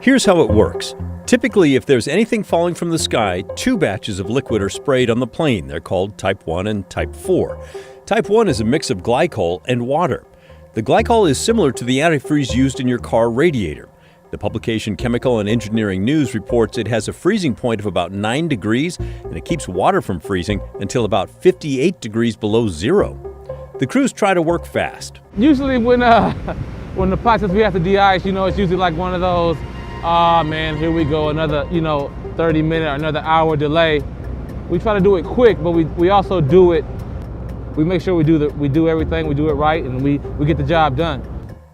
Here's how it works. Typically, if there's anything falling from the sky, two batches of liquid are sprayed on the plane. They're called Type 1 and Type 4. Type 1 is a mix of glycol and water. The glycol is similar to the antifreeze used in your car radiator. The publication Chemical and Engineering News reports it has a freezing point of about 9 degrees, and it keeps water from freezing until about 58 degrees below zero. The crews try to work fast. Usually when the process we have to de-ice, it's usually like one of those, man, here we go, another, 30-minute or another hour delay. We try to do it quick, but we also do it. We make sure we do everything, we do it right, and we get the job done.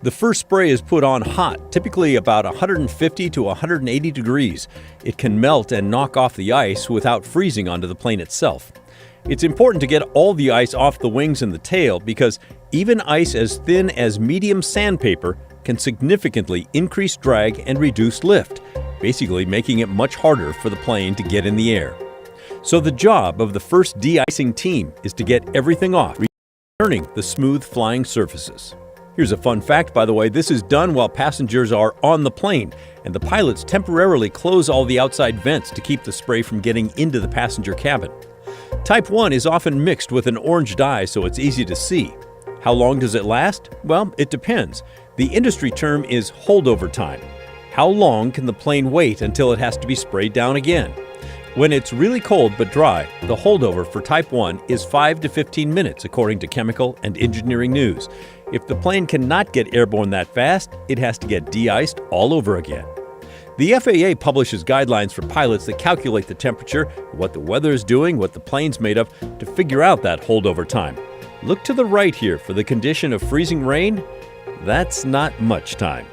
The first spray is put on hot, typically about 150 to 180 degrees. It can melt and knock off the ice without freezing onto the plane itself. It's important to get all the ice off the wings and the tail because even ice as thin as medium sandpaper can significantly increase drag and reduce lift, basically making it much harder for the plane to get in the air. So the job of the first de-icing team is to get everything off, returning the smooth flying surfaces. Here's a fun fact, by the way. This is done while passengers are on the plane, and the pilots temporarily close all the outside vents to keep the spray from getting into the passenger cabin. Type 1 is often mixed with an orange dye, so it's easy to see. How long does it last? Well, it depends. The industry term is holdover time. How long can the plane wait until it has to be sprayed down again? When it's really cold but dry, the holdover for Type 1 is 5 to 15 minutes, according to Chemical and Engineering News. If the plane cannot get airborne that fast, it has to get de-iced all over again. The FAA publishes guidelines for pilots that calculate the temperature, what the weather is doing, what the plane's made of, to figure out that holdover time. Look to the right here for the condition of freezing rain. That's not much time.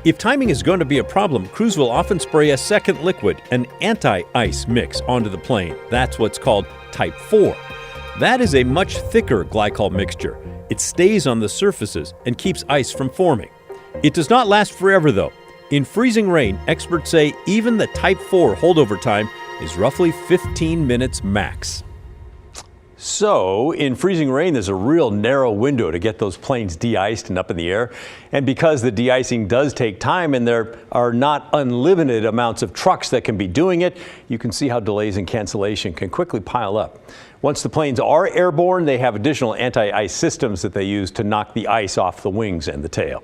If timing is going to be a problem, crews will often spray a second liquid, an anti-ice mix, onto the plane. That's what's called Type 4. That is a much thicker glycol mixture. It stays on the surfaces and keeps ice from forming. It does not last forever, though. In freezing rain, experts say even the Type 4 holdover time is roughly 15 minutes max. So, in freezing rain, there's a real narrow window to get those planes de-iced and up in the air. And because the de-icing does take time and there are not unlimited amounts of trucks that can be doing it, you can see how delays and cancellation can quickly pile up. Once the planes are airborne, they have additional anti-ice systems that they use to knock the ice off the wings and the tail.